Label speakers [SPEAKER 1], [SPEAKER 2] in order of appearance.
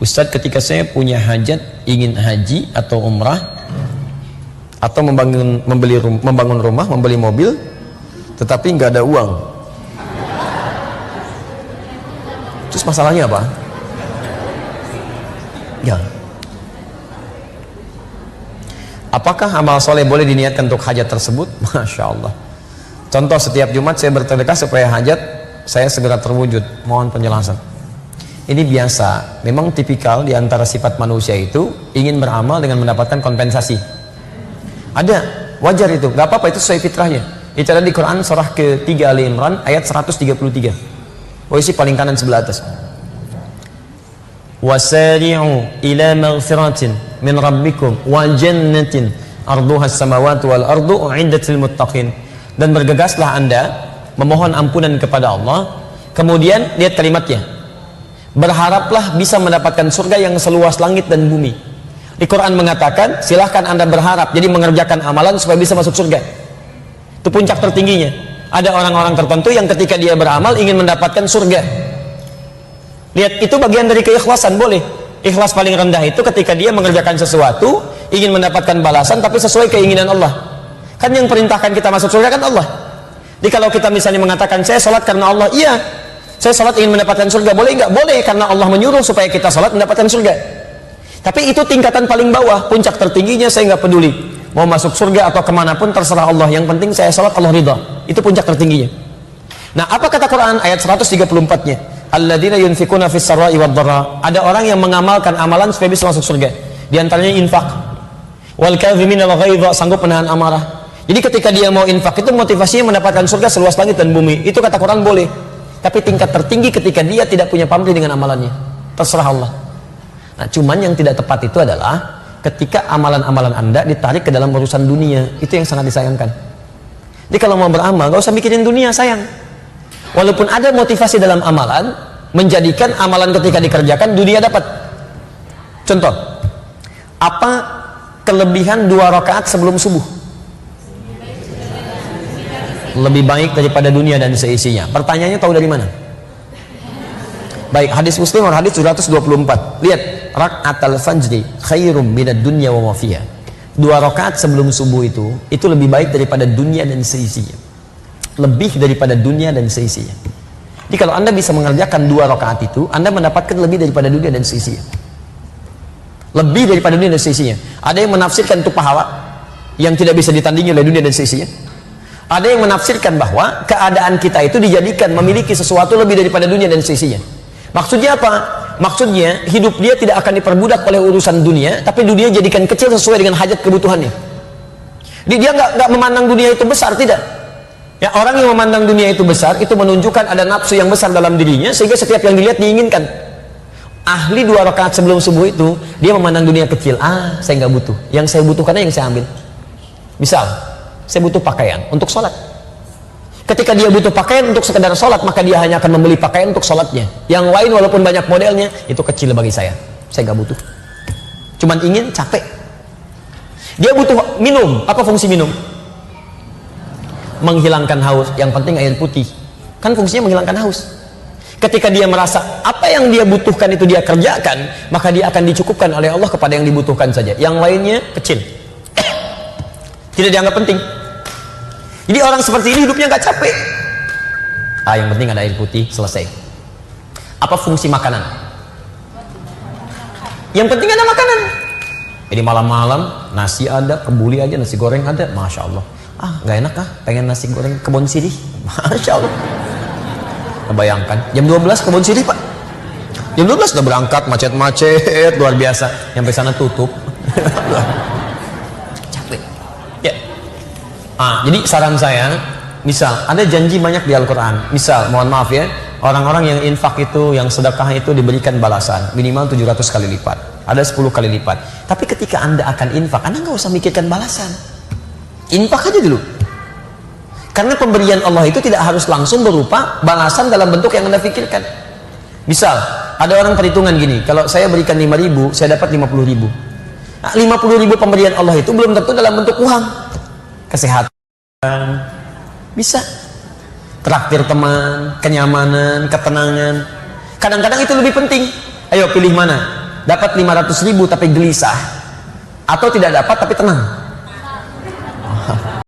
[SPEAKER 1] Ustadz, ketika saya punya hajat ingin haji atau umrah atau membangun rumah, membeli mobil, tetapi nggak ada uang, terus masalahnya apa? Ya, apakah amal soleh boleh diniatkan untuk hajat tersebut? Masya Allah. Contoh, setiap Jumat saya bersedekah supaya hajat saya segera terwujud. Mohon penjelasan. Ini biasa, memang tipikal di antara sifat manusia itu ingin beramal dengan mendapatkan kompensasi. Ada, wajar itu, nggak apa-apa, itu sesuai fitrahnya. Itu ada di Quran surah ke-3 Ali Imran ayat 133. Posisi paling kanan sebelah atas. Wasari'u ila maghfiratin min rabbikum wa jannatin arduha as-samawati wal ardu u'iddat lil muttaqin. Dan bergegaslah Anda memohon ampunan kepada Allah. Kemudian lihat kalimatnya, berharaplah bisa mendapatkan surga yang seluas langit dan bumi. Di Quran mengatakan silahkan Anda berharap, jadi mengerjakan amalan supaya bisa masuk surga. Itu puncak tertingginya. Ada orang-orang tertentu yang ketika dia beramal ingin mendapatkan surga. Lihat, itu bagian dari keikhlasan. Boleh. Ikhlas paling rendah itu ketika dia mengerjakan sesuatu ingin mendapatkan balasan tapi sesuai keinginan Allah. Kan yang perintahkan kita masuk surga kan Allah. Jadi kalau kita misalnya mengatakan saya sholat karena Allah, iya, saya sholat ingin mendapatkan surga, boleh nggak? Boleh, karena Allah menyuruh supaya kita sholat mendapatkan surga. Tapi itu tingkatan paling bawah. Puncak tertingginya saya nggak peduli mau masuk surga atau kemanapun, terserah Allah, yang penting saya sholat Allah ridha. Itu puncak tertingginya. Nah, apa kata Quran ayat 134-nya? Alladzina yunfikuna fis sarra'i wad dharra. Ada orang yang mengamalkan amalan supaya bisa masuk surga. Di antaranya infak. Wal kadhimina al ghaidha, sanggup menahan amarah. Jadi ketika dia mau infak itu motivasinya mendapatkan surga seluas langit dan bumi. Itu kata Quran boleh. Tapi tingkat tertinggi ketika dia tidak punya pamrih dengan amalannya, terserah Allah. Nah, cuman yang tidak tepat itu adalah ketika amalan-amalan Anda ditarik ke dalam urusan dunia. Itu yang sangat disayangkan. Jadi kalau mau beramal, gak usah mikirin dunia, sayang. Walaupun ada motivasi dalam amalan, menjadikan amalan ketika dikerjakan dunia dapat. Contoh, apa kelebihan 2 rakaat sebelum subuh? Lebih baik daripada dunia dan seisinya. Pertanyaannya tahu dari mana? Baik, hadis Muslim atau hadis 224. Lihat, rak'atal fajri khairum minad dunya wa ma fiha. 2 rakaat sebelum subuh itu lebih baik daripada dunia dan seisinya. Lebih daripada dunia dan seisinya. Jadi kalau Anda bisa mengerjakan 2 rakaat itu, Anda mendapatkan lebih daripada dunia dan seisinya. Lebih daripada dunia dan seisinya. Ada yang menafsirkan itu pahala yang tidak bisa ditandingi oleh dunia dan seisinya. Ada yang menafsirkan bahwa keadaan kita itu dijadikan memiliki sesuatu lebih daripada dunia dan seisinya. Maksudnya apa? Maksudnya hidup dia tidak akan diperbudak oleh urusan dunia, tapi dunia jadikan kecil sesuai dengan hajat kebutuhannya. Dia nggak memandang dunia itu besar, tidak. Ya, orang yang memandang dunia itu besar itu menunjukkan ada nafsu yang besar dalam dirinya, sehingga setiap yang dilihat diinginkan. Ahli 2 rakaat sebelum subuh itu dia memandang dunia kecil. Saya nggak butuh. Yang saya butuhkannya yang saya ambil. Misal, saya butuh pakaian untuk sholat. Ketika dia butuh pakaian untuk sekedar sholat, maka dia hanya akan membeli pakaian untuk sholatnya. Yang lain walaupun banyak modelnya, itu kecil bagi saya nggak butuh. Cuman ingin, capek. Dia butuh minum. Apa fungsi minum? Menghilangkan haus. Yang penting air putih. Kan fungsinya menghilangkan haus. Ketika dia merasa apa yang dia butuhkan itu dia kerjakan, maka dia akan dicukupkan oleh Allah kepada yang dibutuhkan saja. Yang lainnya kecil. Tidak dianggap penting. Jadi orang seperti ini hidupnya nggak capek. Yang penting ada air putih, selesai. Apa fungsi makanan? Yang penting ada makanan. Jadi malam-malam nasi ada, kebuli aja, nasi goreng ada, masya Allah. Nggak enak pengen nasi goreng kebun sirih, masya Allah. Bayangkan jam 12 kebun sirih, Pak. Jam 12 udah berangkat, macet-macet luar biasa. Sampai sana tutup. Jadi saran saya, misal ada janji banyak di Al-Quran, misal mohon maaf ya, orang-orang yang infak itu, yang sedekah itu diberikan balasan minimal 700 kali lipat, ada 10 kali lipat. Tapi ketika Anda akan infak, Anda nggak usah mikirkan balasan, infak aja dulu. Karena pemberian Allah itu tidak harus langsung berupa balasan dalam bentuk yang Anda pikirkan. Misal ada orang perhitungan gini, kalau saya berikan 5.000, saya dapat 50.000. 50.000 pemberian Allah itu belum tentu dalam bentuk uang. Kesehatan bisa, traktir teman, kenyamanan, ketenangan. Kadang-kadang itu lebih penting. Ayo pilih mana? dapat 500 ribu tapi gelisah, atau tidak dapat tapi tenang?